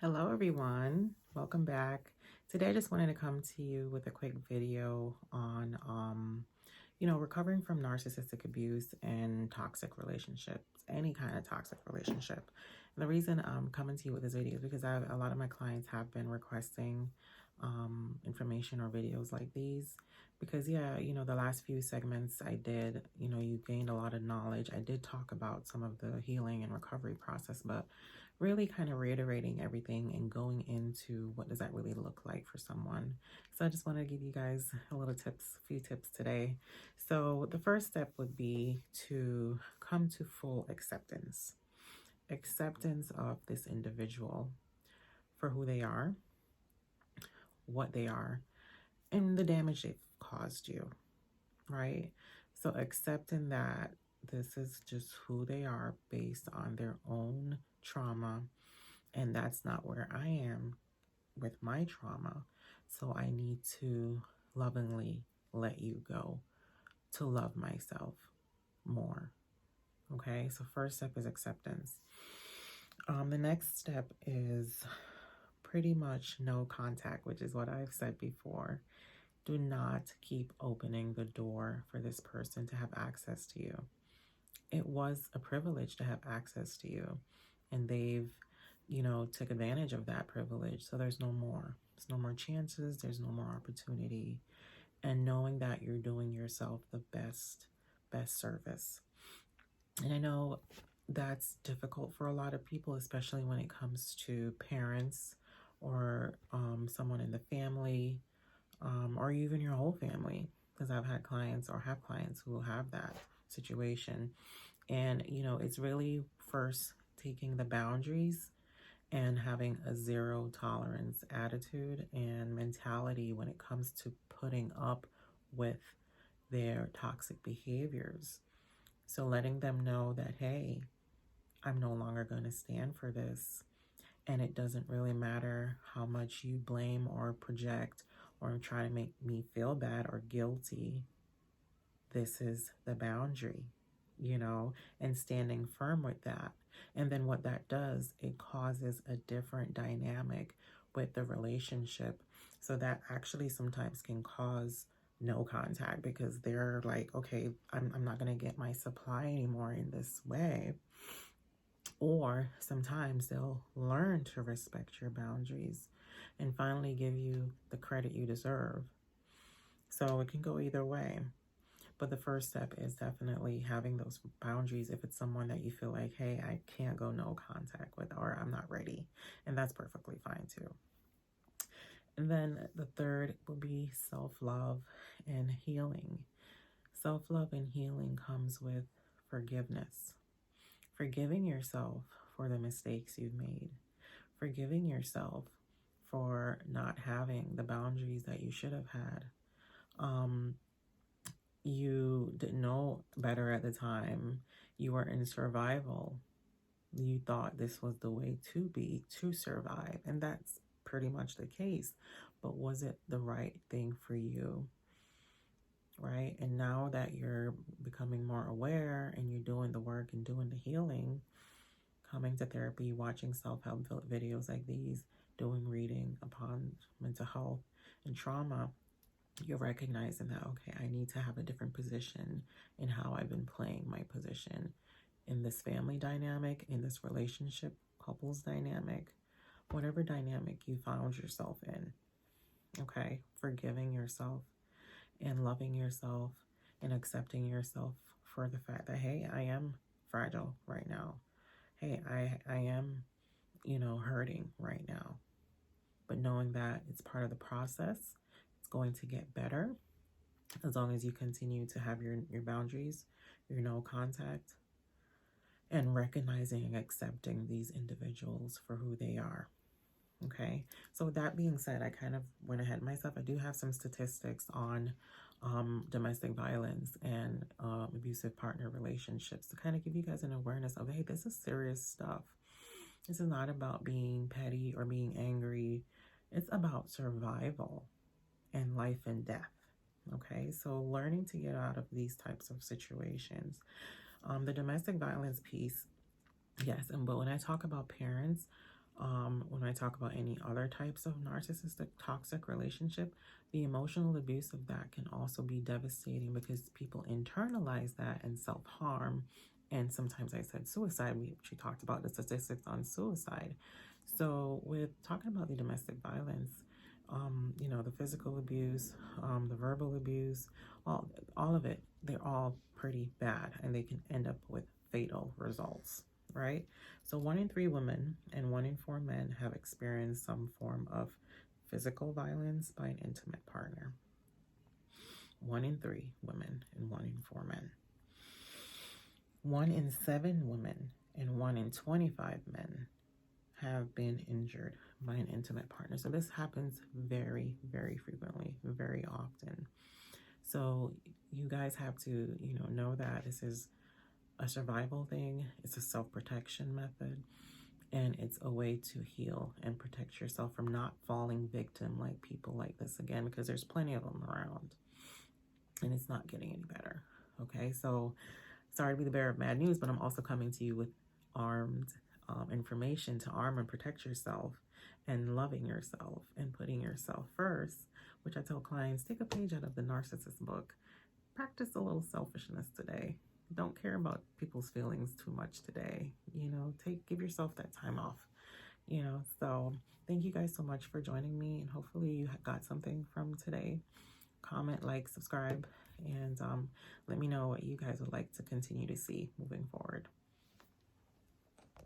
Hello everyone, welcome back. Today I just wanted to come to you with a quick video on recovering from narcissistic abuse and toxic relationships, any kind of toxic relationship. And the reason I'm coming to you with this video is because a lot of my clients have been requesting information or videos like these because the last few segments I did, you gained a lot of knowledge. I did talk about some of the healing and recovery process, but really kind of reiterating everything and going into what does that really look like for someone. So I just want to give you guys a few tips today. So the first step would be to come to full acceptance of this individual for who they are, what they are, and the damage they've caused you, right? So accepting that this is just who they are based on their own trauma, and that's not where I am with my trauma. So I need to lovingly let you go to love myself more. Okay, so first step is acceptance. The next step is pretty much no contact, which is what I've said before. Do not keep opening the door for this person to have access to you. It was a privilege to have access to you, and they've took advantage of that privilege. So there's no more. There's no more chances. There's no more opportunity. And knowing that you're doing yourself the best service. And I know that's difficult for a lot of people, especially when it comes to parents or someone in the family, or even your whole family, because I've had clients or have clients who have that situation. And, it's really first taking the boundaries and having a zero tolerance attitude and mentality when it comes to putting up with their toxic behaviors. So letting them know that, hey, I'm no longer going to stand for this. And it doesn't really matter how much you blame or project or try to make me feel bad or guilty. This is the boundary, and standing firm with that. And then what that does, it causes a different dynamic with the relationship. So that actually sometimes can cause no contact because they're like, okay, I'm not going to get my supply anymore in this way. Or sometimes they'll learn to respect your boundaries and finally give you the credit you deserve. So it can go either way. But the first step is definitely having those boundaries if it's someone that you feel like, hey, I can't go no contact with, or I'm not ready. And that's perfectly fine too. And then the third will be self-love and healing. Self-love and healing comes with forgiveness. Forgiving yourself for the mistakes you've made. Forgiving yourself for not having the boundaries that you should have had. You didn't know better at the time. You were in survival. You thought this was the way to survive. And that's pretty much the case. But was it the right thing for you? Right? And now that you're becoming more aware and you're doing the work and doing the healing, coming to therapy, watching self-help videos like these, doing reading upon mental health and trauma, you're recognizing that, okay, I need to have a different position in how I've been playing my position in this family dynamic, in this relationship, couples dynamic, whatever dynamic you found yourself in, okay? Forgiving yourself and loving yourself and accepting yourself for the fact that, hey, I am fragile right now. Hey, I am, hurting right now. But knowing that it's part of the process, it's going to get better as long as you continue to have your boundaries, your no contact, and recognizing and accepting these individuals for who they are. Okay, so with that being said, I kind of went ahead myself. I do have some statistics on domestic violence and abusive partner relationships to kind of give you guys an awareness of, hey, this is serious stuff. This is not about being petty or being angry. It's about survival and life and death. Okay, so learning to get out of these types of situations. The domestic violence piece, yes, but when I talk about parents, When I talk about any other types of narcissistic toxic relationship, the emotional abuse of that can also be devastating because people internalize that and self-harm. And sometimes I said suicide. She talked about the statistics on suicide. So with talking about the domestic violence, the physical abuse, the verbal abuse, all of it, they're all pretty bad and they can end up with fatal results, right? So 1 in 3 women and 1 in 4 men have experienced some form of physical violence by an intimate partner. 1 in 3 women and 1 in 4 men. 1 in 7 women and 1 in 25 men have been injured by an intimate partner. So this happens very, very frequently, very often. So you guys have to, know that this is a survival thing. It's a self-protection method. And it's a way to heal and protect yourself from not falling victim like people like this again, because there's plenty of them around and it's not getting any better. Okay, so sorry to be the bearer of bad news, but I'm also coming to you with armed information to arm and protect yourself and loving yourself and putting yourself first, which I tell clients, take a page out of the narcissist book. Practice a little selfishness today. Don't care about people's feelings too much today. Give yourself that time off. So thank you guys so much for joining me, and hopefully you got something from today. Comment, like, subscribe, and let me know what you guys would like to continue to see moving forward.